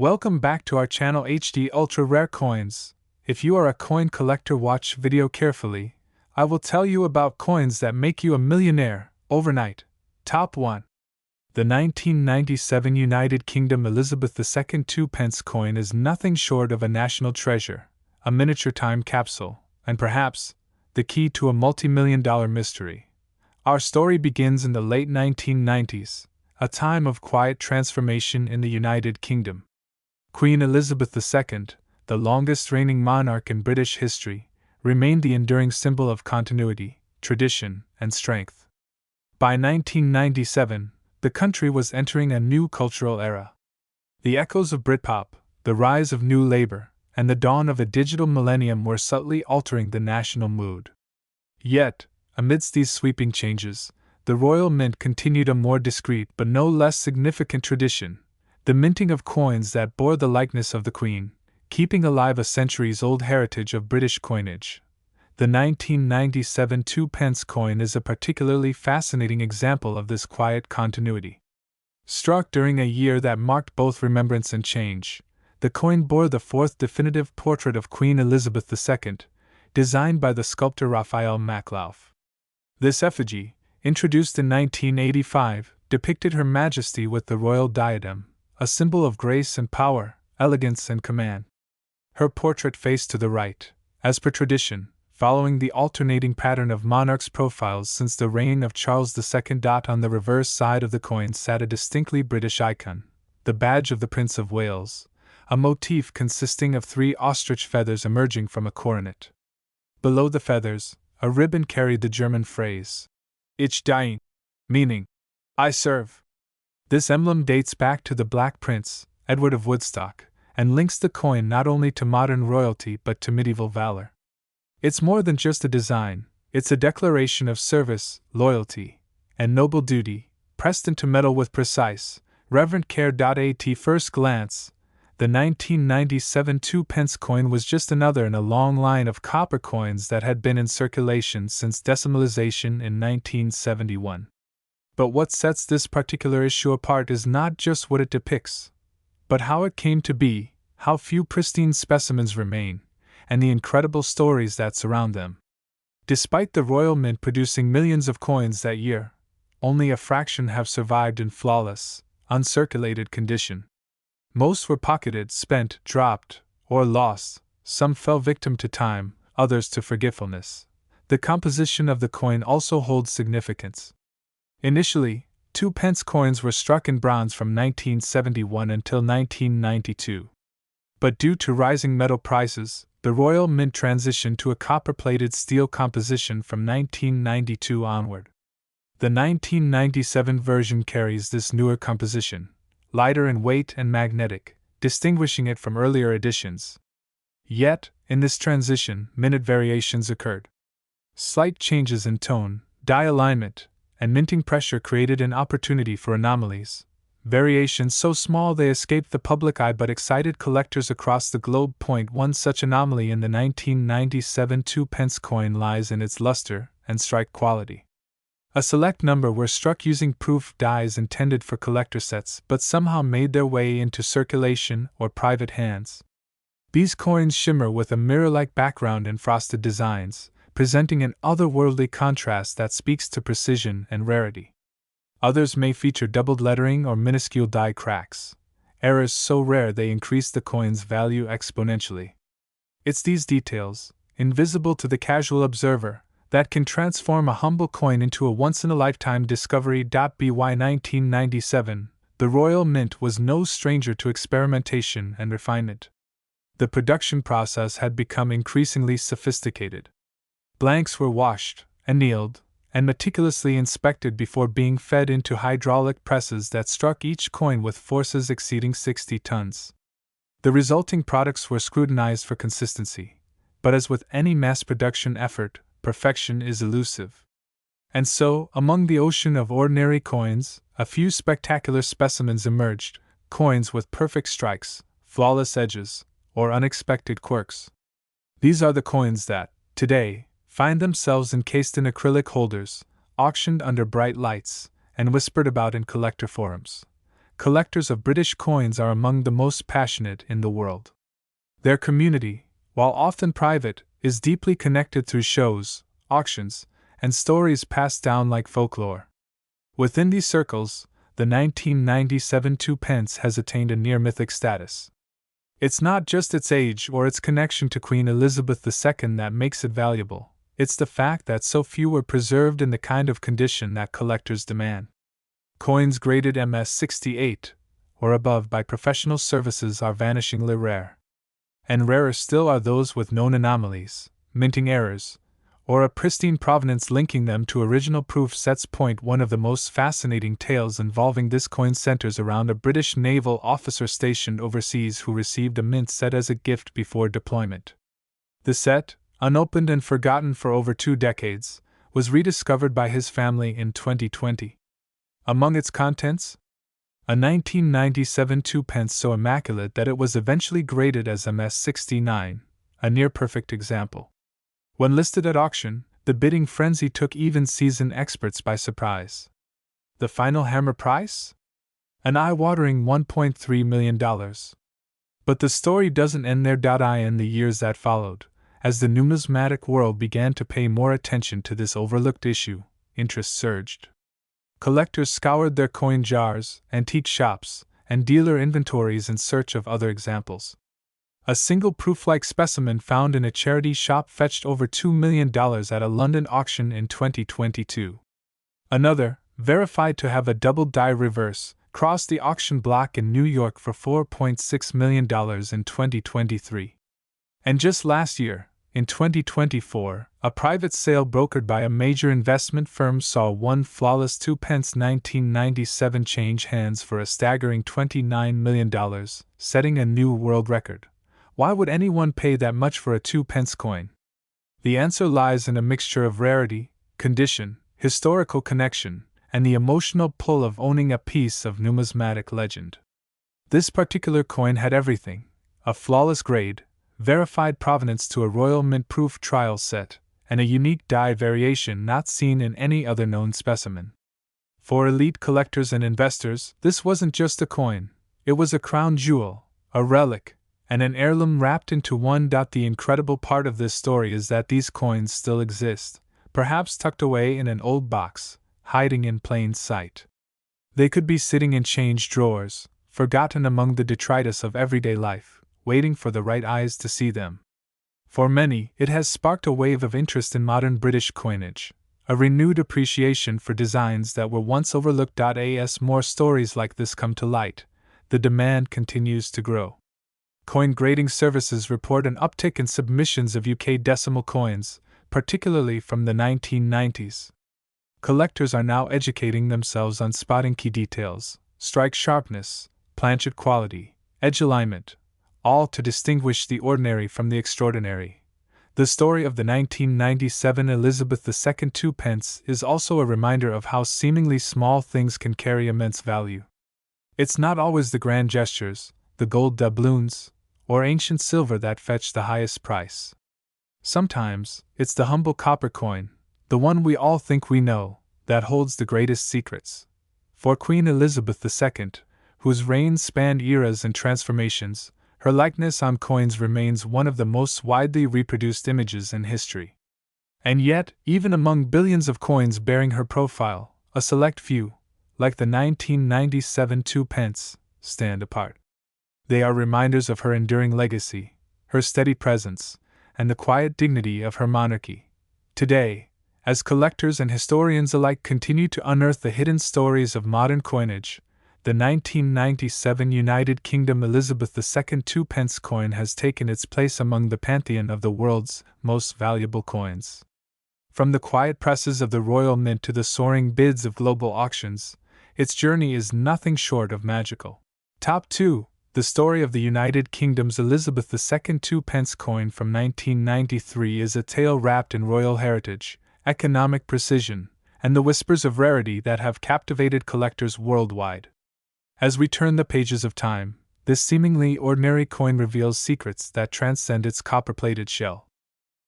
Welcome back to our channel HD Ultra Rare Coins. If you are a coin collector, watch video carefully. I will tell you about coins that make you a millionaire overnight. Top 1. The 1997 United Kingdom Elizabeth II 2 pence coin is nothing short of a national treasure, a miniature time capsule, and perhaps the key to a multi-million-dollar mystery. Our story begins in the late 1990s, a time of quiet transformation in the United Kingdom. Queen Elizabeth II, the longest reigning monarch in British history, remained the enduring symbol of continuity, tradition, and strength. By 1997, the country was entering a new cultural era. The echoes of Britpop, the rise of New Labour, and the dawn of a digital millennium were subtly altering the national mood. Yet, amidst these sweeping changes, the Royal Mint continued a more discreet but no less significant tradition: the minting of coins that bore the likeness of the Queen, keeping alive a centuries-old heritage of British coinage. The 1997 2 pence coin is a particularly fascinating example of this quiet continuity. Struck during a year that marked both remembrance and change, the coin bore the fourth definitive portrait of Queen Elizabeth II, designed by the sculptor Raphael Maclauff. This effigy, introduced in 1985, depicted Her Majesty with the royal diadem, a symbol of grace and power, elegance and command. Her portrait faced to the right, as per tradition, following the alternating pattern of monarchs' profiles since the reign of Charles II. On the reverse side of the coin sat a distinctly British icon, the badge of the Prince of Wales, a motif consisting of 3 ostrich feathers emerging from a coronet. Below the feathers, a ribbon carried the German phrase, Ich diene, meaning, I serve. This emblem dates back to the Black Prince, Edward of Woodstock, and links the coin not only to modern royalty but to medieval valor. It's more than just a design, it's a declaration of service, loyalty, and noble duty, pressed into metal with precise, reverent care. At first glance, the 1997 2 pence coin was just another in a long line of copper coins that had been in circulation since decimalization in 1971. But what sets this particular issue apart is not just what it depicts, but how it came to be, how few pristine specimens remain, and the incredible stories that surround them. Despite the Royal Mint producing millions of coins that year, only a fraction have survived in flawless, uncirculated condition. Most were pocketed, spent, dropped, or lost. Some fell victim to time, others to forgetfulness. The composition of the coin also holds significance. Initially, 2 pence coins were struck in bronze from 1971 until 1992. But due to rising metal prices, the Royal Mint transitioned to a copper-plated steel composition from 1992 onward. The 1997 version carries this newer composition, lighter in weight and magnetic, distinguishing it from earlier editions. Yet, in this transition, minute variations occurred. Slight changes in tone, die alignment, and minting pressure created an opportunity for anomalies. Variations so small they escaped the public eye but excited collectors across the globe. One such anomaly in the 1997 2 pence coin lies in its luster and strike quality. A select number were struck using proof dies intended for collector sets but somehow made their way into circulation or private hands. These coins shimmer with a mirror-like background and frosted designs, presenting an otherworldly contrast that speaks to precision and rarity. Others may feature doubled lettering or minuscule die cracks, errors so rare they increase the coin's value exponentially. It's these details, invisible to the casual observer, that can transform a humble coin into a once-in-a-lifetime discovery. By 1997, the Royal Mint was no stranger to experimentation and refinement. The production process had become increasingly sophisticated. Blanks were washed, annealed, and meticulously inspected before being fed into hydraulic presses that struck each coin with forces exceeding 60 tons. The resulting products were scrutinized for consistency, but as with any mass production effort, perfection is elusive. And so, among the ocean of ordinary coins, a few spectacular specimens emerged, coins with perfect strikes, flawless edges, or unexpected quirks. These are the coins that, today, find themselves encased in acrylic holders, auctioned under bright lights, and whispered about in collector forums. collectors of British coins are among the most passionate in the world. Their community, while often private, is deeply connected through shows, auctions, and stories passed down like folklore. Within these circles, the 1997 Two Pence has attained a near mythic status. It's not just its age or its connection to Queen Elizabeth II that makes it valuable, it's the fact that so few were preserved in the kind of condition that collectors demand. Coins graded MS-68 or above by professional services are vanishingly rare. And rarer still are those with known anomalies, minting errors, or a pristine provenance linking them to original proof sets point. One of the most fascinating tales involving this coin centers around a British naval officer stationed overseas who received a mint set as a gift before deployment. The set, unopened and forgotten for over 2 decades, was rediscovered by his family in 2020. Among its contents? A 1997 Two Pence so immaculate that it was eventually graded as MS-69, a near-perfect example. When listed at auction, the bidding frenzy took even seasoned experts by surprise. The final hammer price? An eye-watering $1.3 million. But the story doesn't end there. In the years that followed, as the numismatic world began to pay more attention to this overlooked issue, interest surged. Collectors scoured their coin jars, antique shops, and dealer inventories in search of other examples. A single proof-like specimen found in a charity shop fetched over $2 million at a London auction in 2022. Another, verified to have a double die reverse, crossed the auction block in New York for $4.6 million in 2023. And just last year, in 2024, a private sale brokered by a major investment firm saw one flawless 2 pence 1997 change hands for a staggering $29 million, setting a new world record. Why would anyone pay that much for a 2 pence coin? The answer lies in a mixture of rarity, condition, historical connection, and the emotional pull of owning a piece of numismatic legend. This particular coin had everything: a flawless grade, verified provenance to a royal mint-proof trial set, and a unique die variation not seen in any other known specimen. For elite collectors and investors, this wasn't just a coin, it was a crown jewel, a relic, and an heirloom wrapped into one. The incredible part of this story is that these coins still exist, perhaps tucked away in an old box, hiding in plain sight. They could be sitting in change drawers, forgotten among the detritus of everyday life, waiting for the right eyes to see them. For many, it has sparked a wave of interest in modern British coinage, a renewed appreciation for designs that were once overlooked. As more stories like this come to light, the demand continues to grow. Coin grading services report an uptick in submissions of UK decimal coins, particularly from the 1990s. Collectors are now educating themselves on spotting key details, strike sharpness, planchet quality, edge alignment, all to distinguish the ordinary from the extraordinary. The story of the 1997 Elizabeth II 2 pence is also a reminder of how seemingly small things can carry immense value. It's not always the grand gestures, the gold doubloons, or ancient silver that fetch the highest price. Sometimes, it's the humble copper coin, the one we all think we know, that holds the greatest secrets. For Queen Elizabeth II, whose reign spanned eras and transformations, her likeness on coins remains one of the most widely reproduced images in history. And yet, even among billions of coins bearing her profile, a select few, like the 1997 2 pence, stand apart. They are reminders of her enduring legacy, her steady presence, and the quiet dignity of her monarchy. Today, as collectors and historians alike continue to unearth the hidden stories of modern coinage, the 1997 United Kingdom Elizabeth II 2 pence coin has taken its place among the pantheon of the world's most valuable coins. From the quiet presses of the Royal Mint to the soaring bids of global auctions, its journey is nothing short of magical. Top 2. The story of the United Kingdom's Elizabeth II 2 pence coin from 1993 is a tale wrapped in royal heritage, economic precision, and the whispers of rarity that have captivated collectors worldwide. As we turn the pages of time, this seemingly ordinary coin reveals secrets that transcend its copper-plated shell.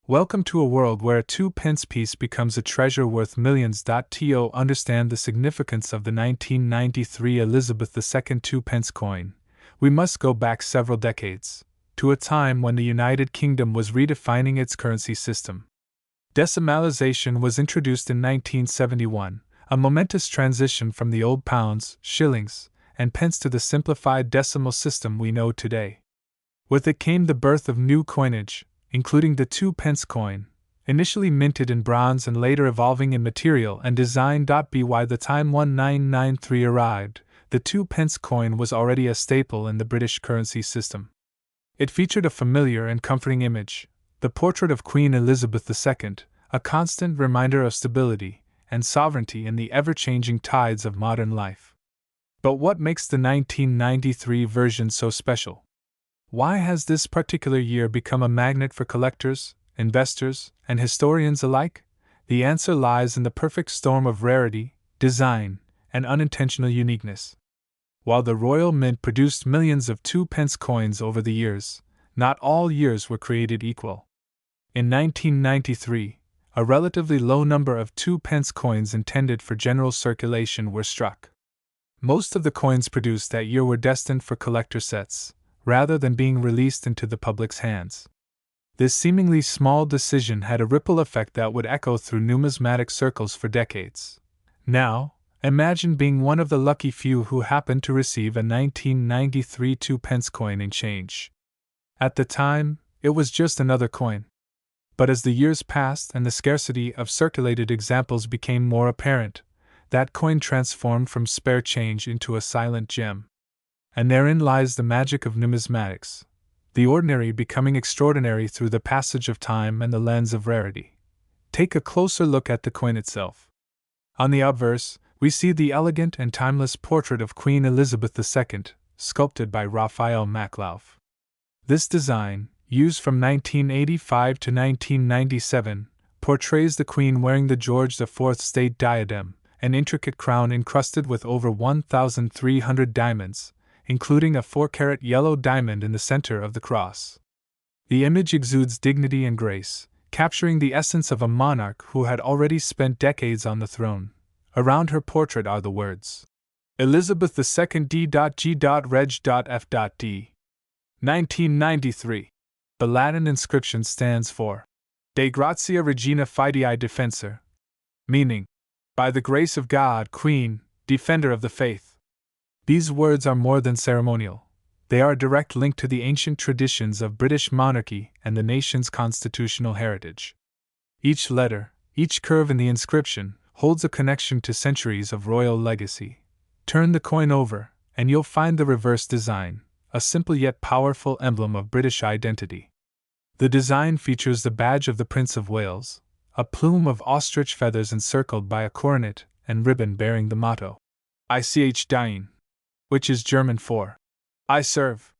Welcome to a world where a 2 pence piece becomes a treasure worth millions. To understand the significance of the 1993 Elizabeth II 2 pence coin, we must go back several decades, to a time when the United Kingdom was redefining its currency system. Decimalisation was introduced in 1971, a momentous transition from the old pounds, shillings, and pence to the simplified decimal system we know today. With it came the birth of new coinage, including the 2 pence coin, initially minted in bronze and later evolving in material and design. By the time 1993 arrived, the 2 pence coin was already a staple in the British currency system. It featured a familiar and comforting image, the portrait of Queen Elizabeth II, a constant reminder of stability and sovereignty in the ever-changing tides of modern life. But what makes the 1993 version so special? Why has this particular year become a magnet for collectors, investors, and historians alike? The answer lies in the perfect storm of rarity, design, and unintentional uniqueness. While the Royal Mint produced millions of 2 pence coins over the years, not all years were created equal. In 1993, a relatively low number of 2 pence coins intended for general circulation were struck. Most of the coins produced that year were destined for collector sets, rather than being released into the public's hands. This seemingly small decision had a ripple effect that would echo through numismatic circles for decades. Now, imagine being one of the lucky few who happened to receive a 1993 2 pence coin in change. At the time, it was just another coin. But as the years passed and the scarcity of circulated examples became more apparent, that coin transformed from spare change into a silent gem. And therein lies the magic of numismatics, the ordinary becoming extraordinary through the passage of time and the lens of rarity. Take a closer look at the coin itself. On the obverse, we see the elegant and timeless portrait of Queen Elizabeth II, sculpted by Raphael Maclauff. This design, used from 1985 to 1997, portrays the Queen wearing the George IV state diadem, an intricate crown encrusted with over 1,300 diamonds, including a 4-carat yellow diamond in the center of the cross. The image exudes dignity and grace, capturing the essence of a monarch who had already spent decades on the throne. Around her portrait are the words, Elizabeth II D.G.Reg.F.D. 1993. The Latin inscription stands for De Gratia Regina Fidei Defensor, meaning, by the grace of God, Queen, Defender of the Faith. These words are more than ceremonial. They are a direct link to the ancient traditions of British monarchy and the nation's constitutional heritage. Each letter, each curve in the inscription, holds a connection to centuries of royal legacy. Turn the coin over, and you'll find the reverse design, a simple yet powerful emblem of British identity. The design features the badge of the Prince of Wales, a plume of ostrich feathers encircled by a coronet and ribbon bearing the motto, Ich diene, which is German for I serve.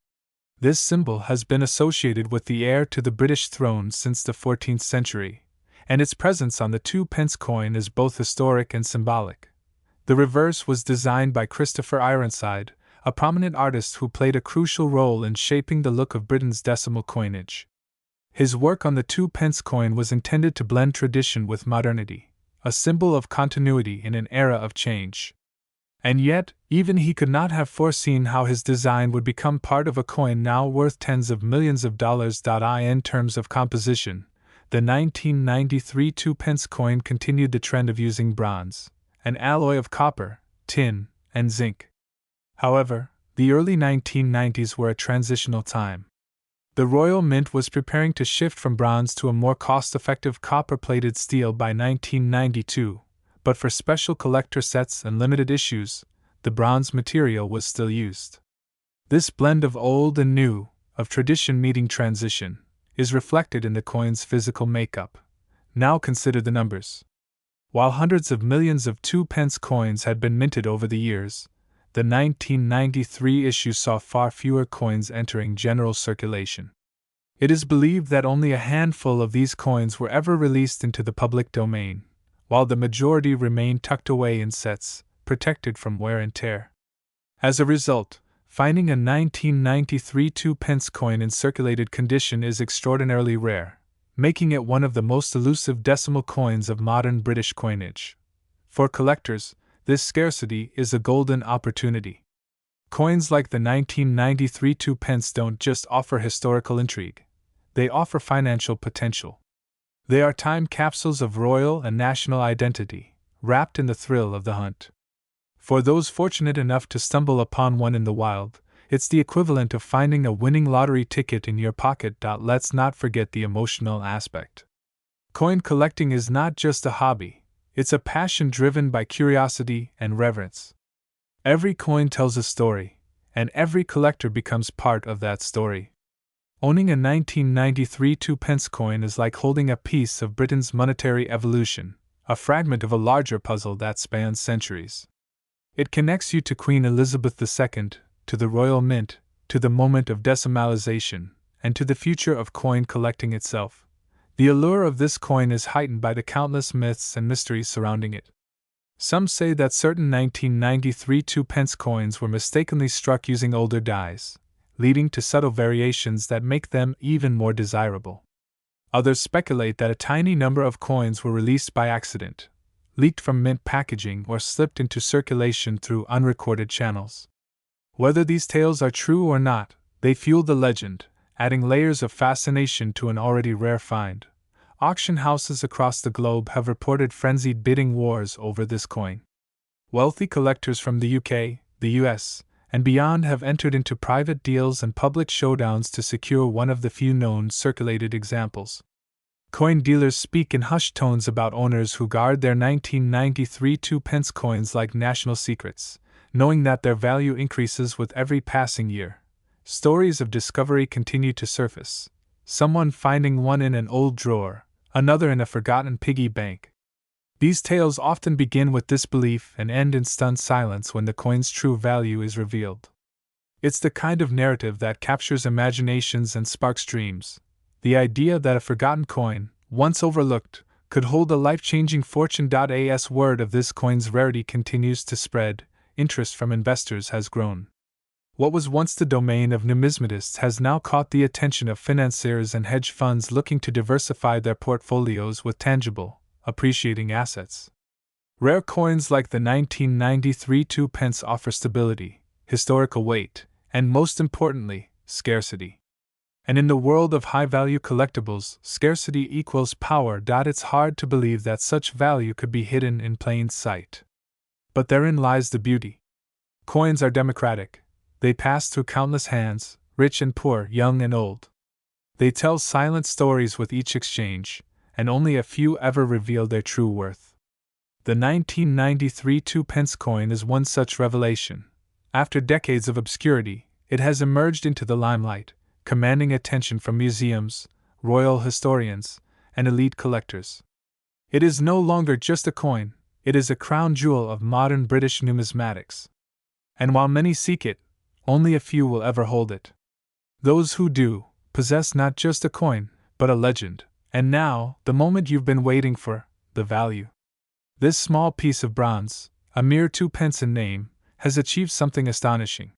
This symbol has been associated with the heir to the British throne since the 14th century, and its presence on the 2 pence coin is both historic and symbolic. The reverse was designed by Christopher Ironside, a prominent artist who played a crucial role in shaping the look of Britain's decimal coinage. His work on the 2 pence coin was intended to blend tradition with modernity, a symbol of continuity in an era of change. And yet, even he could not have foreseen how his design would become part of a coin now worth tens of millions of dollars. In terms of composition, the 1993 2 pence coin continued the trend of using bronze, an alloy of copper, tin, and zinc. However, the early 1990s were a transitional time. The Royal Mint was preparing to shift from bronze to a more cost-effective copper-plated steel by 1992. But for special collector sets and limited issues, the bronze material was still used. This blend of old and new, of tradition meeting transition, is reflected in the coin's physical makeup. Now consider the numbers. While hundreds of millions of 2 pence coins had been minted over the years, the 1993 issue saw far fewer coins entering general circulation. It is believed that only a handful of these coins were ever released into the public domain, while the majority remained tucked away in sets, protected from wear and tear. As a result, finding a 1993 2 pence coin in circulated condition is extraordinarily rare, making it one of the most elusive decimal coins of modern British coinage. For collectors, this scarcity is a golden opportunity. Coins like the 1993 Two Pence don't just offer historical intrigue, they offer financial potential. They are time capsules of royal and national identity, wrapped in the thrill of the hunt. For those fortunate enough to stumble upon one in the wild, it's the equivalent of finding a winning lottery ticket in your pocket. Let's not forget the emotional aspect. Coin collecting is not just a hobby, it's a passion driven by curiosity and reverence. Every coin tells a story, and every collector becomes part of that story. Owning a 1993 2-pence coin is like holding a piece of Britain's monetary evolution, a fragment of a larger puzzle that spans centuries. It connects you to Queen Elizabeth II, to the Royal Mint, to the moment of decimalization, and to the future of coin collecting itself. The allure of this coin is heightened by the countless myths and mysteries surrounding it. Some say that certain 1993 2-pence coins were mistakenly struck using older dies, leading to subtle variations that make them even more desirable. Others speculate that a tiny number of coins were released by accident, leaked from mint packaging, or slipped into circulation through unrecorded channels. Whether these tales are true or not, they fuel the legend, adding layers of fascination to an already rare find. Auction houses across the globe have reported frenzied bidding wars over this coin. Wealthy collectors from the UK, the US, and beyond have entered into private deals and public showdowns to secure one of the few known circulated examples. Coin dealers speak in hushed tones about owners who guard their 1993 2-pence coins like national secrets, knowing that their value increases with every passing year. Stories of discovery continue to surface, someone finding one in an old drawer, another in a forgotten piggy bank. These tales often begin with disbelief and end in stunned silence when the coin's true value is revealed. It's the kind of narrative that captures imaginations and sparks dreams. The idea that a forgotten coin, once overlooked, could hold a life-changing fortune. As word of this coin's rarity continues to spread, interest from investors has grown. What was once the domain of numismatists has now caught the attention of financiers and hedge funds looking to diversify their portfolios with tangible, appreciating assets. Rare coins like the 1993 2-pence offer stability, historical weight, and most importantly, scarcity. And in the world of high-value collectibles, scarcity equals power. It's hard to believe that such value could be hidden in plain sight. But therein lies the beauty. Coins are democratic. They pass through countless hands, rich and poor, young and old. They tell silent stories with each exchange, and only a few ever reveal their true worth. The 1993 2-pence coin is one such revelation. After decades of obscurity, it has emerged into the limelight, commanding attention from museums, royal historians, and elite collectors. It is no longer just a coin, it is a crown jewel of modern British numismatics. And while many seek it, only a few will ever hold it. Those who do, possess not just a coin, but a legend. And now, the moment you've been waiting for, the value. This small piece of bronze, a mere 2 pence in name, has achieved something astonishing.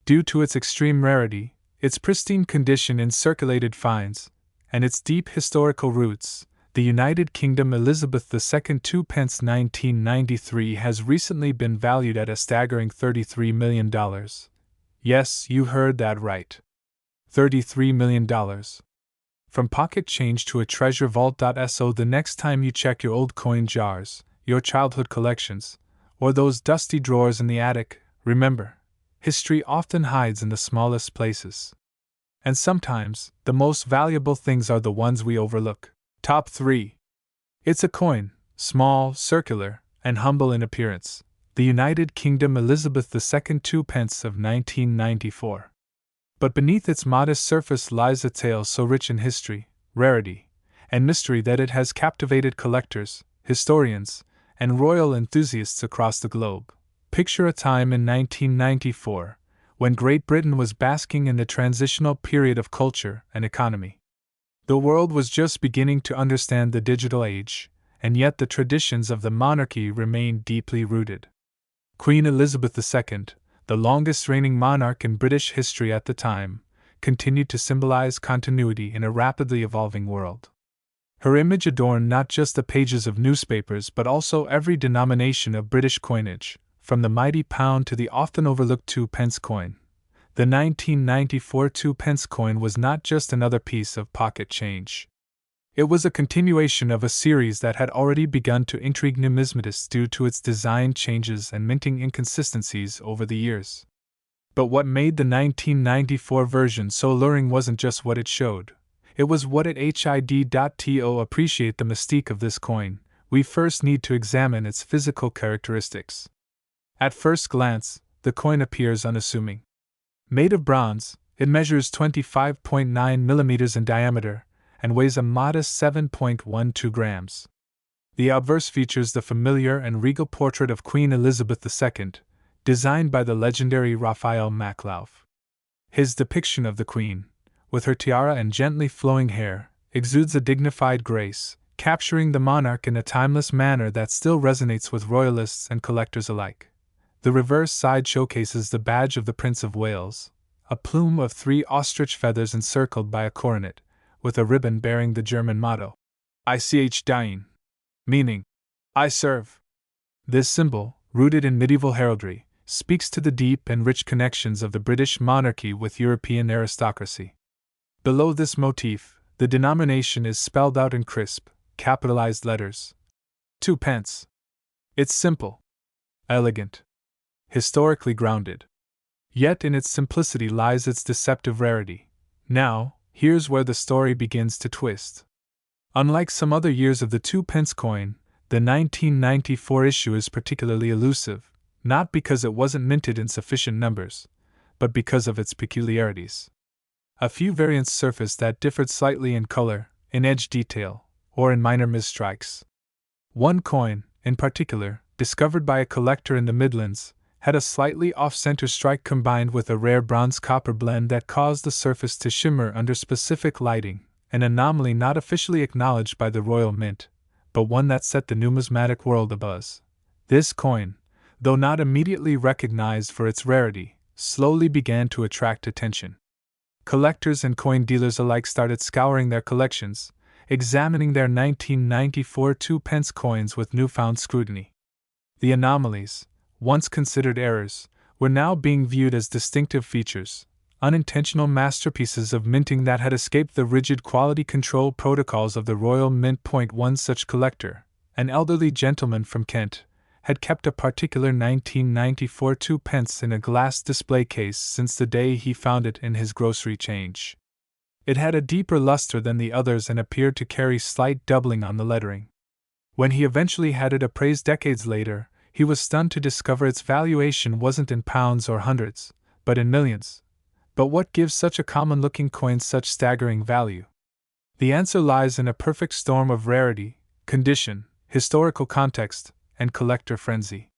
Due to its extreme rarity, its pristine condition in circulated finds, and its deep historical roots, the United Kingdom Elizabeth II 2 pence 1993 has recently been valued at a staggering $33 million. Yes, you heard that right. $33 million. From pocket change to a treasure vault. So the next time you check your old coin jars, your childhood collections, or those dusty drawers in the attic, remember, history often hides in the smallest places. And sometimes, the most valuable things are the ones we overlook. Top 3. It's a coin, small, circular, and humble in appearance. The United Kingdom Elizabeth II 2 pence of 1994. But beneath its modest surface lies a tale so rich in history, rarity, and mystery that it has captivated collectors, historians, and royal enthusiasts across the globe. Picture a time in 1994, when Great Britain was basking in the transitional period of culture and economy. The world was just beginning to understand the digital age, and yet the traditions of the monarchy remained deeply rooted. Queen Elizabeth II, the longest reigning monarch in British history at the time, continued to symbolize continuity in a rapidly evolving world. Her image adorned not just the pages of newspapers but also every denomination of British coinage, from the mighty pound to the often overlooked 2-pence coin. The 1994 2-pence coin was not just another piece of pocket change. It was a continuation of a series that had already begun to intrigue numismatists due to its design changes and minting inconsistencies over the years. But what made the 1994 version so alluring wasn't just what it showed. It was what it hid. To appreciate the mystique of this coin, we first need to examine its physical characteristics. At first glance, the coin appears unassuming. Made of bronze, it measures 25.9 millimeters in diameter and weighs a modest 7.12 grams. The obverse features the familiar and regal portrait of Queen Elizabeth II, designed by the legendary Raphael Maclauff. His depiction of the Queen, with her tiara and gently flowing hair, exudes a dignified grace, capturing the monarch in a timeless manner that still resonates with royalists and collectors alike. The reverse side showcases the badge of the Prince of Wales, a plume of 3 ostrich feathers encircled by a coronet, with a ribbon bearing the German motto, Ich diene, meaning, I serve. This symbol, rooted in medieval heraldry, speaks to the deep and rich connections of the British monarchy with European aristocracy. Below this motif, the denomination is spelled out in crisp, capitalized letters. 2 pence. It's simple, elegant, historically grounded. Yet in its simplicity lies its deceptive rarity. Now, here's where the story begins to twist. Unlike some other years of the 2-pence coin, the 1994 issue is particularly elusive, not because it wasn't minted in sufficient numbers, but because of its peculiarities. A few variants surfaced that differed slightly in color, in edge detail, or in minor misstrikes. One coin, in particular, discovered by a collector in the Midlands, had a slightly off-center strike combined with a rare bronze-copper blend that caused the surface to shimmer under specific lighting, an anomaly not officially acknowledged by the Royal Mint, but one that set the numismatic world abuzz. This coin, though not immediately recognized for its rarity, slowly began to attract attention. Collectors and coin dealers alike started scouring their collections, examining their 1994 2-pence coins with newfound scrutiny. The anomalies, once considered errors, were now being viewed as distinctive features, unintentional masterpieces of minting that had escaped the rigid quality control protocols of the Royal Mint. One such collector, an elderly gentleman from Kent, had kept a particular 1994 2-pence in a glass display case since the day he found it in his grocery change. It had a deeper luster than the others and appeared to carry slight doubling on the lettering. When he eventually had it appraised decades later, he was stunned to discover its valuation wasn't in pounds or hundreds, but in millions. But what gives such a common-looking coin such staggering value? The answer lies in a perfect storm of rarity, condition, historical context, and collector frenzy.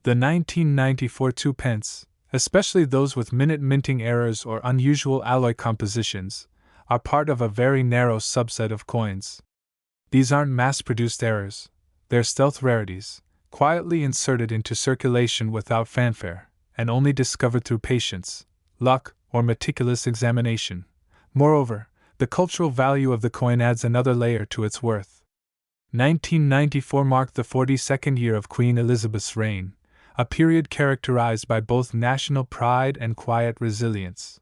The 1994 2-pence, especially those with minute minting errors or unusual alloy compositions, are part of a very narrow subset of coins. These aren't mass-produced errors, they're stealth rarities, quietly inserted into circulation without fanfare, and only discovered through patience, luck, or meticulous examination. Moreover, the cultural value of the coin adds another layer to its worth. 1994 marked the 42nd year of Queen Elizabeth's reign, a period characterized by both national pride and quiet resilience.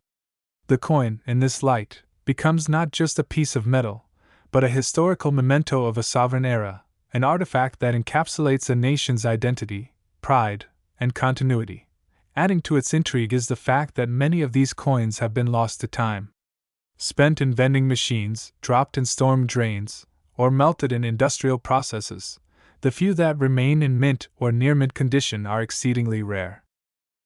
The coin, in this light, becomes not just a piece of metal, but a historical memento of a sovereign era, an artifact that encapsulates a nation's identity, pride, and continuity. Adding to its intrigue is the fact that many of these coins have been lost to time. Spent in vending machines, dropped in storm drains, or melted in industrial processes, the few that remain in mint or near-mint condition are exceedingly rare.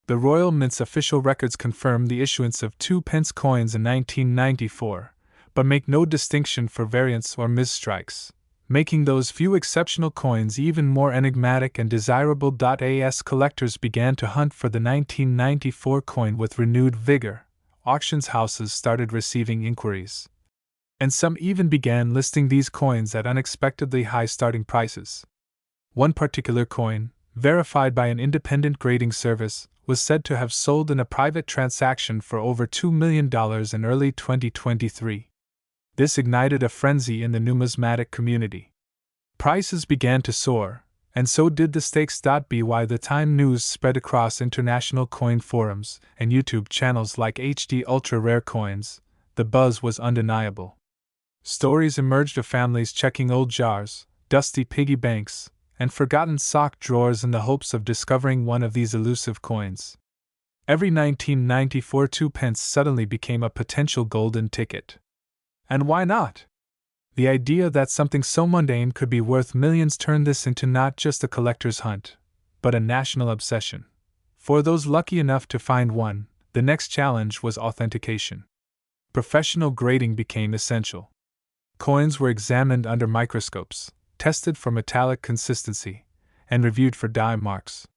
The Royal Mint's official records confirm the issuance of 2-pence coins in 1994, but make no distinction for variants or misstrikes, making those few exceptional coins even more enigmatic and desirable. As collectors began to hunt for the 1994 coin with renewed vigor, auctions houses started receiving inquiries. And some even began listing these coins at unexpectedly high starting prices. One particular coin, verified by an independent grading service, was said to have sold in a private transaction for over $2 million in early 2023. This ignited a frenzy in the numismatic community. Prices began to soar, and so did the stakes. By the time news spread across international coin forums and YouTube channels like HD Ultra Rare Coins, the buzz was undeniable. Stories emerged of families checking old jars, dusty piggy banks, and forgotten sock drawers in the hopes of discovering one of these elusive coins. Every 1994 2 pence suddenly became a potential golden ticket. And why not? The idea that something so mundane could be worth millions turned this into not just a collector's hunt, but a national obsession. For those lucky enough to find one, the next challenge was authentication. Professional grading became essential. Coins were examined under microscopes, tested for metallic consistency, and reviewed for dye marks.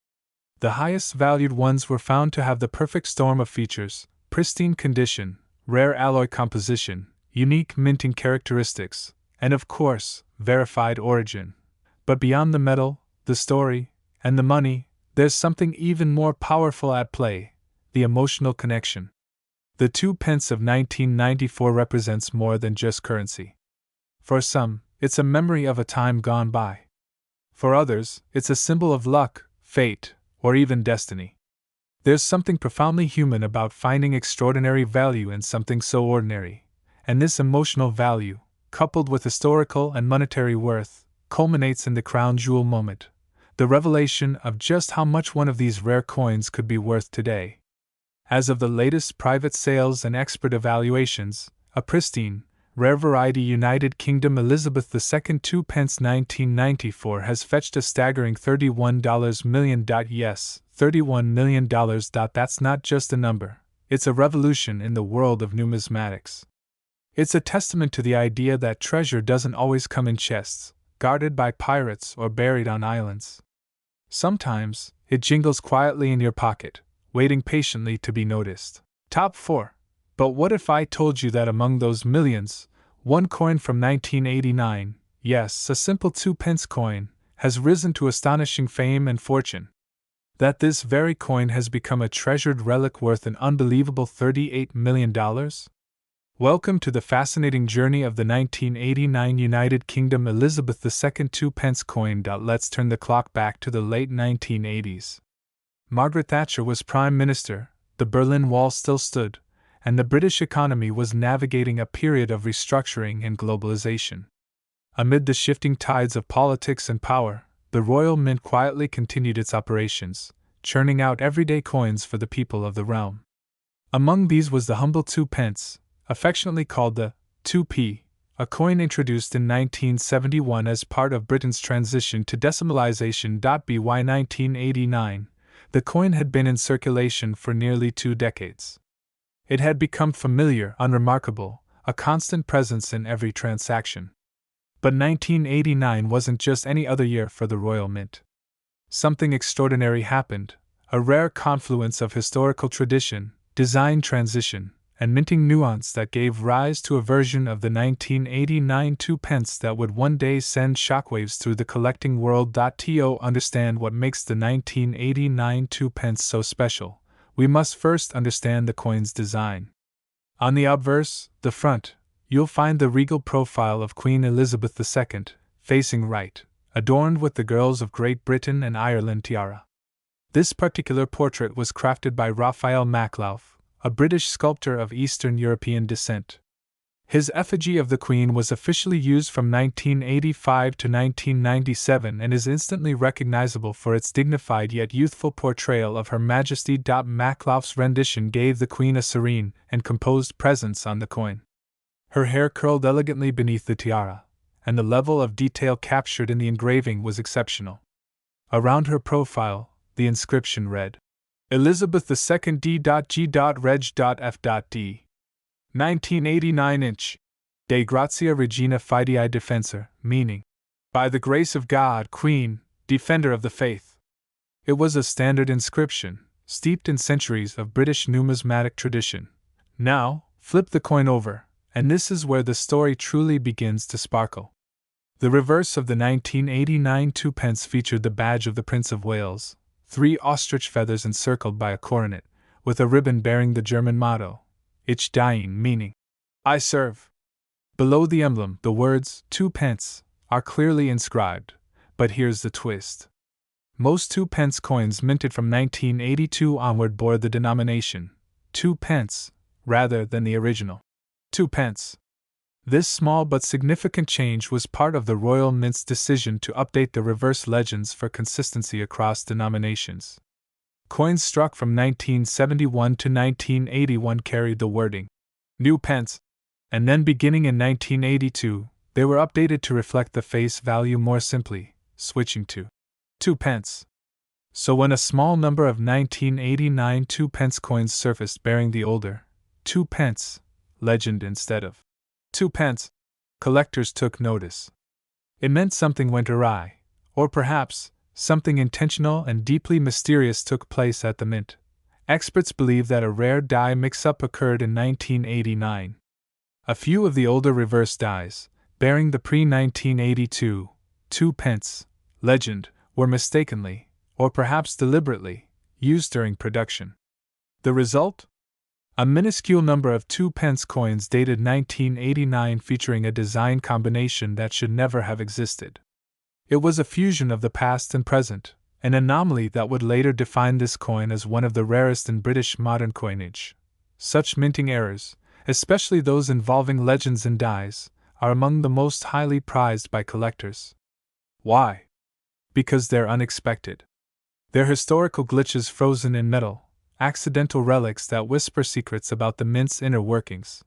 The highest valued ones were found to have the perfect storm of features: pristine condition, rare alloy composition, unique minting characteristics, and of course, verified origin. But beyond the metal, the story, and the money, there's something even more powerful at play: the emotional connection. The 2 pence of 1994 represents more than just currency. For some, it's a memory of a time gone by. For others, it's a symbol of luck, fate, or even destiny. There's something profoundly human about finding extraordinary value in something so ordinary, and this emotional value, coupled with historical and monetary worth, culminates in the crown jewel moment, the revelation of just how much one of these rare coins could be worth today. As of the latest private sales and expert evaluations, a pristine, rare variety United Kingdom Elizabeth II 2 pence 1994 has fetched a staggering $31 million. Yes, $31 million. That's not just a number, it's a revolution in the world of numismatics. It's a testament to the idea that treasure doesn't always come in chests, guarded by pirates or buried on islands. Sometimes, it jingles quietly in your pocket, waiting patiently to be noticed. Top 4. But what if I told you that among those millions, one coin from 1989, yes, a simple 2 pence coin, has risen to astonishing fame and fortune? That this very coin has become a treasured relic worth an unbelievable $38 million? Welcome to the fascinating journey of the 1989 United Kingdom Elizabeth II 2 pence coin. Let's turn the clock back to the late 1980s. Margaret Thatcher was Prime Minister, the Berlin Wall still stood, and the British economy was navigating a period of restructuring and globalization. Amid the shifting tides of politics and power, the Royal Mint quietly continued its operations, churning out everyday coins for the people of the realm. Among these was the humble 2 pence, affectionately called the 2p, a coin introduced in 1971 as part of Britain's transition to decimalization. By 1989, the coin had been in circulation for nearly 2 decades. It had become familiar, unremarkable, a constant presence in every transaction. But 1989 wasn't just any other year for the Royal Mint. Something extraordinary happened, a rare confluence of historical tradition, design transition, and minting nuance that gave rise to a version of the 1989 2 pence that would one day send shockwaves through the collecting world. To understand what makes the 1989 2 pence so special, we must first understand the coin's design. On the obverse, the front, you'll find the regal profile of Queen Elizabeth II, facing right, adorned with the girls of Great Britain and Ireland tiara. This particular portrait was crafted by Raphael Maklauf, a British sculptor of Eastern European descent. His effigy of the Queen was officially used from 1985 to 1997 and is instantly recognizable for its dignified yet youthful portrayal of Her Majesty. Maklauf's rendition gave the Queen a serene and composed presence on the coin. Her hair curled elegantly beneath the tiara, and the level of detail captured in the engraving was exceptional. Around her profile, the inscription read, Elizabeth II D.G.Reg.F.D. 1989 inch. De Grazia Regina Fidei Defensor, meaning, by the grace of God, Queen, Defender of the Faith. It was a standard inscription, steeped in centuries of British numismatic tradition. Now, flip the coin over, and this is where the story truly begins to sparkle. The reverse of the 1989 2 pence featured the badge of the Prince of Wales, 3 ostrich feathers encircled by a coronet, with a ribbon bearing the German motto, Ich diene, meaning, I serve. Below the emblem, the words 2 pence are clearly inscribed, but here's the twist. Most 2 pence coins minted from 1982 onward bore the denomination 2 pence rather than the original 2 pence. This small but significant change was part of the Royal Mint's decision to update the reverse legends for consistency across denominations. Coins struck from 1971 to 1981 carried the wording New Pence, and then beginning in 1982, they were updated to reflect the face value more simply, switching to 2 pence. So when a small number of 1989 2 pence coins surfaced bearing the older 2 pence legend instead of 2 pence, collectors took notice. It meant something went awry, or perhaps something intentional and deeply mysterious took place at the mint. Experts believe that a rare die mix-up occurred in 1989. A few of the older reverse dies, bearing the pre-1982 2 pence legend, were mistakenly, or perhaps deliberately, used during production. The result? A minuscule number of 2 pence coins dated 1989 featuring a design combination that should never have existed. It was a fusion of the past and present, an anomaly that would later define this coin as one of the rarest in British modern coinage. Such minting errors, especially those involving legends and dies, are among the most highly prized by collectors. Why? Because they're unexpected. They're historical glitches frozen in metal, accidental relics that whisper secrets about the mint's inner workings.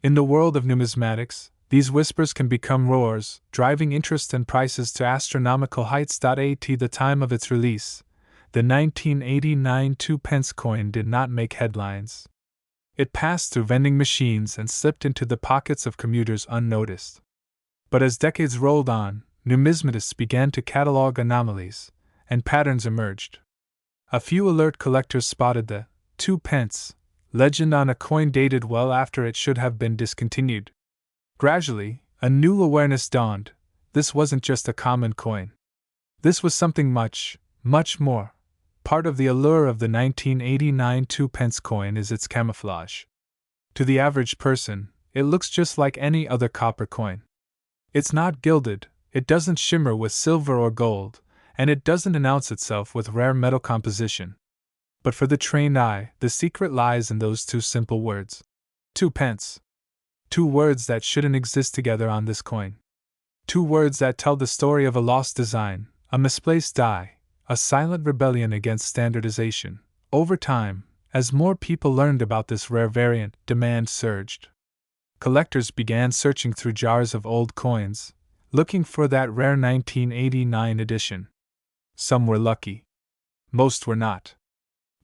In the world of numismatics, these whispers can become roars, driving interest and prices to astronomical heights. At the time of its release, the 1989 2 pence coin did not make headlines. It passed through vending machines and slipped into the pockets of commuters unnoticed. But as decades rolled on, numismatists began to catalog anomalies, and patterns emerged. A few alert collectors spotted the 2 pence legend on a coin dated well after it should have been discontinued. Gradually, a new awareness dawned. This wasn't just a common coin. This was something much, much more. Part of the allure of the 1989 2 pence coin is its camouflage. To the average person, it looks just like any other copper coin. It's not gilded, it doesn't shimmer with silver or gold, and it doesn't announce itself with rare metal composition. But for the trained eye, the secret lies in those two simple words. 2 pence. 2 words that shouldn't exist together on this coin. 2 words that tell the story of a lost design, a misplaced die, a silent rebellion against standardization. Over time, as more people learned about this rare variant, demand surged. Collectors began searching through jars of old coins, looking for that rare 1989 edition. Some were lucky. Most were not.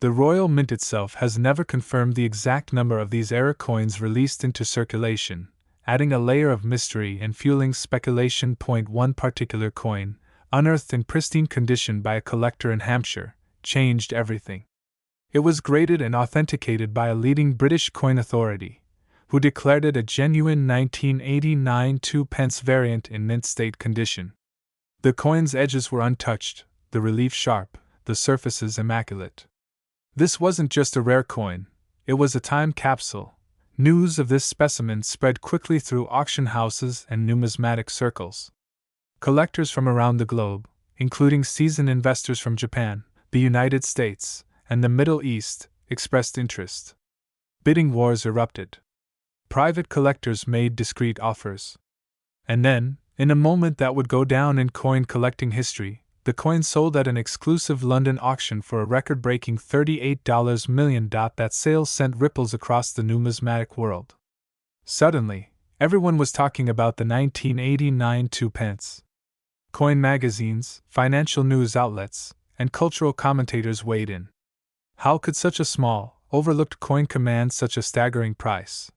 The Royal Mint itself has never confirmed the exact number of these era coins released into circulation, adding a layer of mystery and fueling speculation. One particular coin, unearthed in pristine condition by a collector in Hampshire, changed everything. It was graded and authenticated by a leading British coin authority, who declared it a genuine 1989 2 pence variant in mint state condition. The coin's edges were untouched, the relief sharp, the surfaces immaculate. This wasn't just a rare coin, it was a time capsule. News of this specimen spread quickly through auction houses and numismatic circles. Collectors from around the globe, including seasoned investors from Japan, the United States, and the Middle East, expressed interest. Bidding wars erupted. Private collectors made discreet offers. And then, in a moment that would go down in coin collecting history, the coin sold at an exclusive London auction for a record-breaking $38 million. That sale sent ripples across the numismatic world. Suddenly, everyone was talking about the 1989 2 pence. Coin magazines, financial news outlets, and cultural commentators weighed in. How could such a small, overlooked coin command such a staggering price?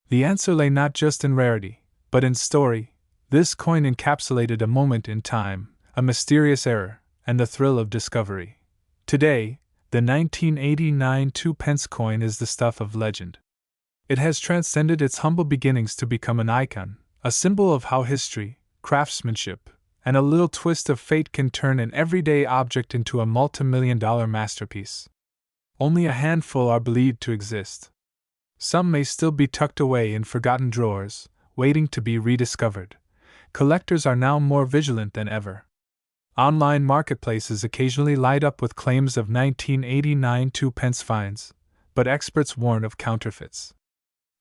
The answer lay not just in rarity, but in story. This coin encapsulated a moment in time, a mysterious error, and the thrill of discovery. Today, the 1989 2 pence coin is the stuff of legend. It has transcended its humble beginnings to become an icon, a symbol of how history, craftsmanship, and a little twist of fate can turn an everyday object into a multi-million-dollar masterpiece. Only a handful are believed to exist. Some may still be tucked away in forgotten drawers, waiting to be rediscovered. Collectors are now more vigilant than ever. Online marketplaces occasionally light up with claims of 1989 two-pence finds, but experts warn of counterfeits.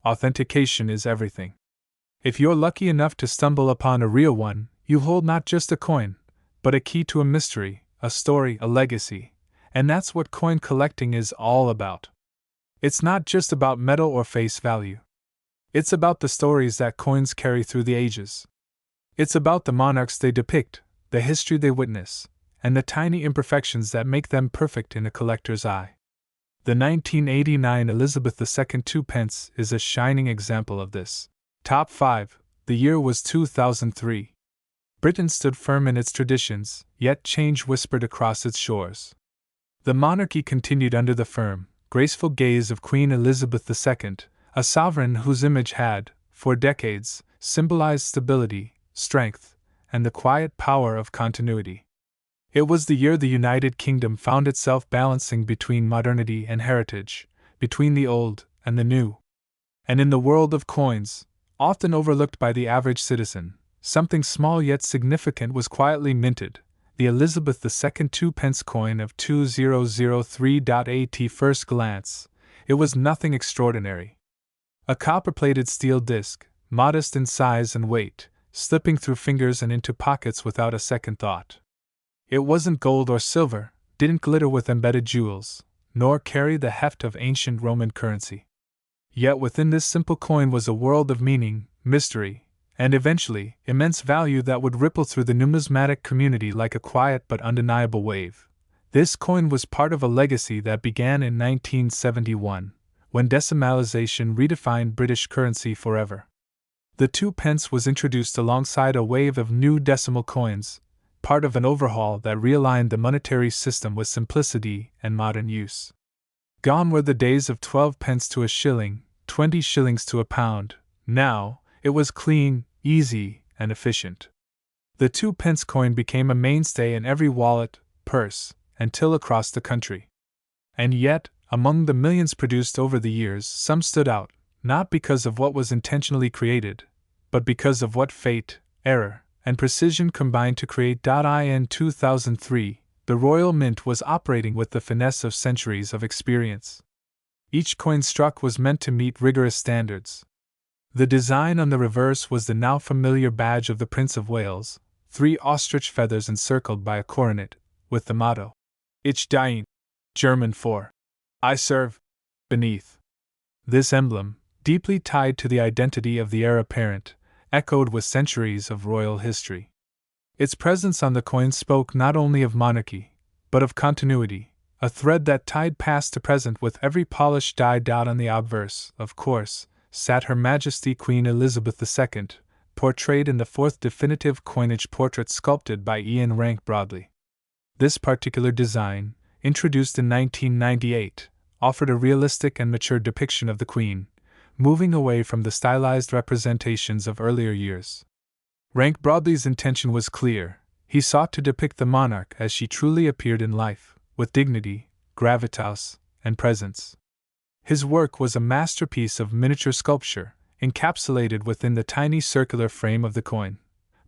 Authentication is everything. If you're lucky enough to stumble upon a real one, you hold not just a coin, but a key to a mystery, a story, a legacy, and that's what coin collecting is all about. It's not just about metal or face value. It's about the stories that coins carry through the ages. It's about the monarchs they depict, the history they witness, and the tiny imperfections that make them perfect in a collector's eye. The 1989 Elizabeth II two-pence is a shining example of this. Top 5. The year was 2003. Britain stood firm in its traditions, yet change whispered across its shores. The monarchy continued under the firm, graceful gaze of Queen Elizabeth II, a sovereign whose image had, for decades, symbolized stability, strength, and the quiet power of continuity. It was the year the United Kingdom found itself balancing between modernity and heritage, between the old and the new. And in the world of coins, often overlooked by the average citizen, something small yet significant was quietly minted, the Elizabeth II two-pence coin of 2003. At first glance, it was nothing extraordinary. A copper-plated steel disc, modest in size and weight, slipping through fingers and into pockets without a second thought. It wasn't gold or silver, didn't glitter with embedded jewels, nor carry the heft of ancient Roman currency. Yet within this simple coin was a world of meaning, mystery, and eventually, immense value that would ripple through the numismatic community like a quiet but undeniable wave. This coin was part of a legacy that began in 1971, when decimalization redefined British currency forever. The two-pence was introduced alongside a wave of new decimal coins, part of an overhaul that realigned the monetary system with simplicity and modern use. Gone were the days of 12 pence to a shilling, 20 shillings to a pound. Now, it was clean, easy, and efficient. The two-pence coin became a mainstay in every wallet, purse, and till across the country. And yet, among the millions produced over the years, some stood out, not because of what was intentionally created, but because of what fate, error, and precision combined to create. In 2003, the Royal Mint was operating with the finesse of centuries of experience. Each coin struck was meant to meet rigorous standards. The design on the reverse was the now familiar badge of the Prince of Wales, 3 ostrich feathers encircled by a coronet, with the motto, Ich diene, German for I serve, beneath. This emblem, deeply tied to the identity of the heir apparent, echoed with centuries of royal history. Its presence on the coin spoke not only of monarchy, but of continuity, a thread that tied past to present with every polished die. On the obverse, of course, sat Her Majesty Queen Elizabeth II, portrayed in the 4th definitive coinage portrait sculpted by Ian Rank Broadley. This particular design, introduced in 1998, offered a realistic and mature depiction of the Queen, moving away from the stylized representations of earlier years. Rank Broadley's intention was clear. He sought to depict the monarch as she truly appeared in life, with dignity, gravitas, and presence. His work was a masterpiece of miniature sculpture, encapsulated within the tiny circular frame of the coin.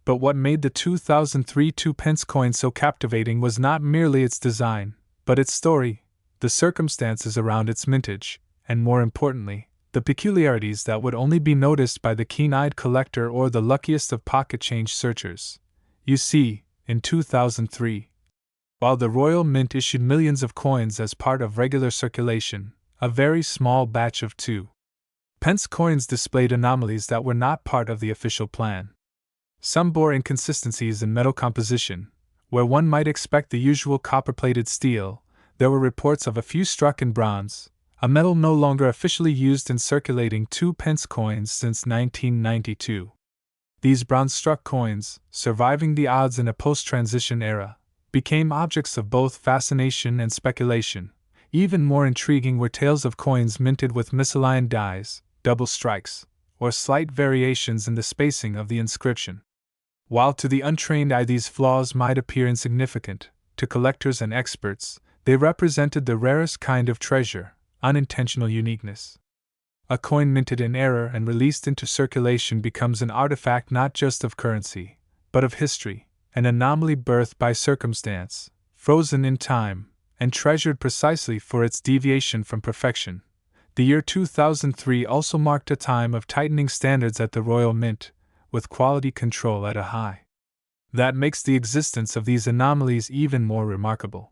But what made the 2003 two-pence coin so captivating was not merely its design, but its story, the circumstances around its mintage, and more importantly, the peculiarities that would only be noticed by the keen-eyed collector or the luckiest of pocket-change searchers. You see, in 2003, while the Royal Mint issued millions of coins as part of regular circulation, a very small batch of 2-pence coins displayed anomalies that were not part of the official plan. Some bore inconsistencies in metal composition. Where one might expect the usual copper-plated steel, there were reports of a few struck in bronze, a metal no longer officially used in circulating 2-pence coins since 1992. These bronze-struck coins, surviving the odds in a post-transition era, became objects of both fascination and speculation. Even more intriguing were tales of coins minted with misaligned dies, double strikes, or slight variations in the spacing of the inscription. While to the untrained eye these flaws might appear insignificant, to collectors and experts, they represented the rarest kind of treasure, unintentional uniqueness. a coin minted in error and released into circulation becomes an artifact not just of currency, but of history, an anomaly birthed by circumstance, frozen in time, and treasured precisely for its deviation from perfection. The year 2003 also marked a time of tightening standards at the Royal Mint, with quality control at a high. That makes the existence of these anomalies even more remarkable.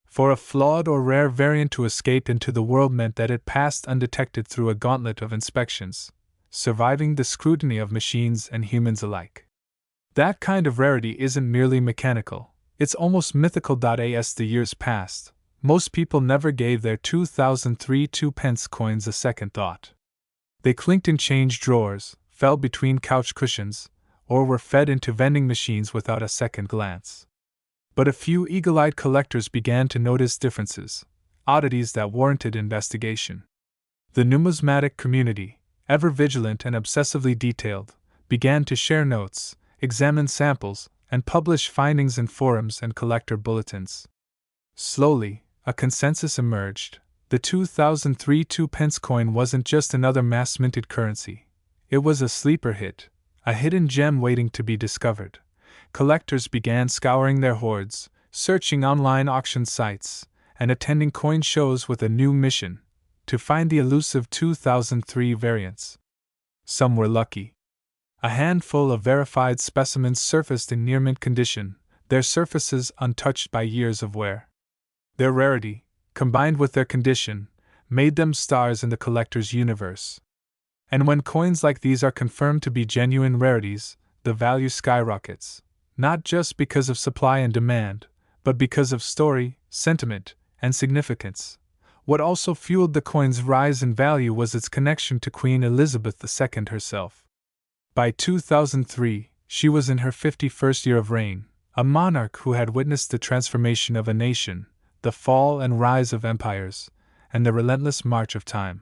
For a flawed or rare variant to escape into the world meant that it passed undetected through a gauntlet of inspections, surviving the scrutiny of machines and humans alike. That kind of rarity isn't merely mechanical, it's almost mythical. As the years passed, most people never gave their 2003 2-pence coins a second thought. They clinked in change drawers, fell between couch cushions, or were fed into vending machines without a second glance. But a few eagle-eyed collectors began to notice differences, oddities that warranted investigation. The numismatic community, ever vigilant and obsessively detailed, began to share notes, examine samples, and publish findings in forums and collector bulletins. Slowly, a consensus emerged. The 2003 2-pence coin wasn't just another mass-minted currency. It was a sleeper hit, a hidden gem waiting to be discovered. Collectors began scouring their hoards, searching online auction sites, and attending coin shows with a new mission: to find the elusive 2003 variants. Some were lucky. A handful of verified specimens surfaced in near-mint condition, their surfaces untouched by years of wear. Their rarity, combined with their condition, made them stars in the collector's universe. And when coins like these are confirmed to be genuine rarities, the value skyrockets, not just because of supply and demand, but because of story, sentiment, and significance. What also fueled the coin's rise in value was its connection to Queen Elizabeth II herself. By 2003, she was in her 51st year of reign, a monarch who had witnessed the transformation of a nation, the fall and rise of empires, and the relentless march of time.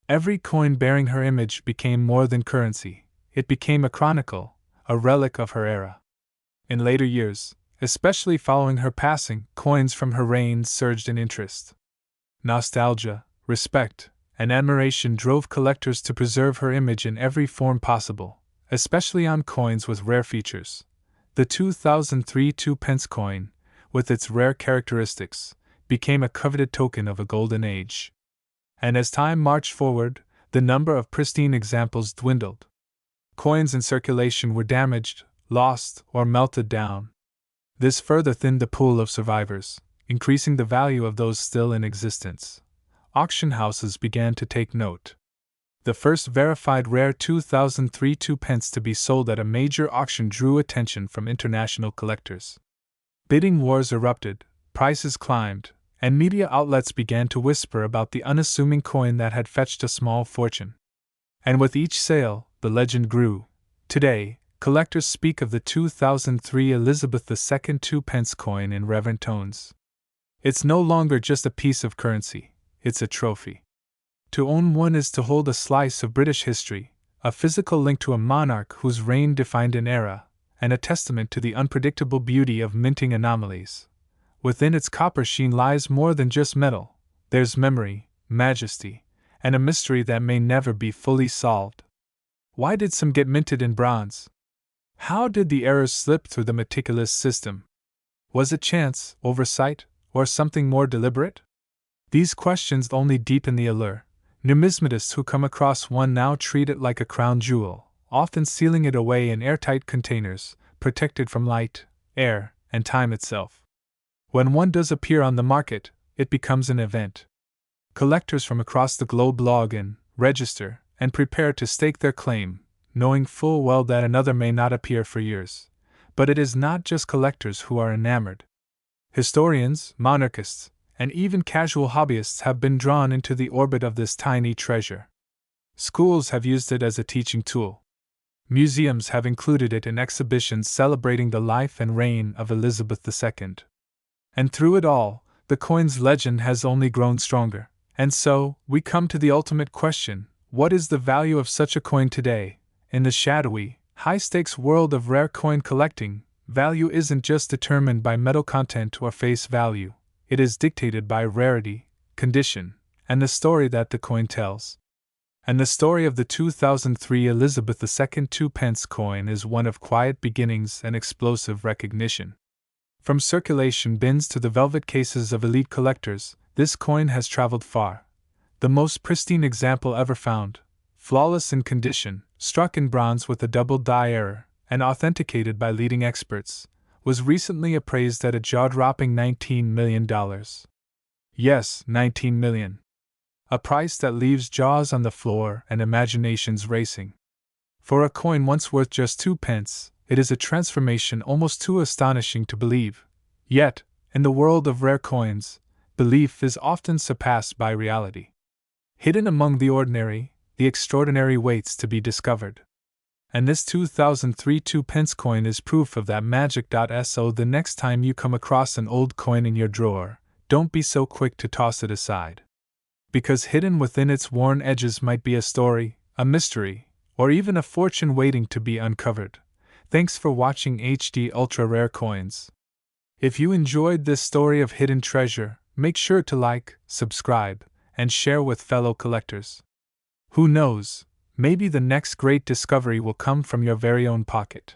Every coin bearing her image became more than currency, it became a chronicle, a relic of her era. In later years, especially following her passing, coins from her reign surged in interest. Nostalgia, respect, and admiration drove collectors to preserve her image in every form possible, especially on coins with rare features. The 2003 2-pence coin, with its rare characteristics, became a coveted token of a golden age. And as time marched forward, the number of pristine examples dwindled. Coins in circulation were damaged, lost, or melted down. This further thinned the pool of survivors, increasing the value of those still in existence. Auction houses began to take note. The first verified rare 2003 2-pence to be sold at a major auction drew attention from international collectors. Bidding wars erupted, prices climbed, and media outlets began to whisper about the unassuming coin that had fetched a small fortune. And with each sale, the legend grew. Today, collectors speak of the 2003 Elizabeth II 2-pence coin in reverent tones. It's no longer just a piece of currency, it's a trophy. To own one is to hold a slice of British history, a physical link to a monarch whose reign defined an era, and a testament to the unpredictable beauty of minting anomalies. Within its copper sheen lies more than just metal. There's memory, majesty, and a mystery that may never be fully solved. Why did some get minted in bronze? How did the errors slip through the meticulous system? Was it chance, oversight, or something more deliberate? These questions only deepen the allure. Numismatists who come across one now treat it like a crown jewel, often sealing it away in airtight containers, protected from light, air, and time itself. When one does appear on the market, it becomes an event. Collectors from across the globe log in, register, and prepare to stake their claim, knowing full well that another may not appear for years. But it is not just collectors who are enamored. Historians, monarchists, and even casual hobbyists have been drawn into the orbit of this tiny treasure. Schools have used it as a teaching tool. Museums have included it in exhibitions celebrating the life and reign of Elizabeth II. And through it all, the coin's legend has only grown stronger. And so, we come to the ultimate question: what is the value of such a coin today? In the shadowy, high-stakes world of rare coin collecting, value isn't just determined by metal content or face value. It is dictated by rarity, condition, and the story that the coin tells. And the story of the 2003 Elizabeth II 2-pence coin is one of quiet beginnings and explosive recognition. From circulation bins to the velvet cases of elite collectors, this coin has traveled far. The most pristine example ever found, flawless in condition, struck in bronze with a double die error, and authenticated by leading experts, was recently appraised at a jaw-dropping $19 million. Yes, $19 million. A price that leaves jaws on the floor and imaginations racing. For a coin once worth just 2 pence, it is a transformation almost too astonishing to believe. Yet, in the world of rare coins, belief is often surpassed by reality. Hidden among the ordinary, the extraordinary waits to be discovered. And this 2003 2-pence coin is proof of that magic. So the next time you come across an old coin in your drawer, don't be so quick to toss it aside. Because hidden within its worn edges might be a story, a mystery, or even a fortune waiting to be uncovered. Thanks for watching HD Ultra Rare Coins. If you enjoyed this story of hidden treasure, make sure to like, subscribe, and share with fellow collectors. Who knows, maybe the next great discovery will come from your very own pocket.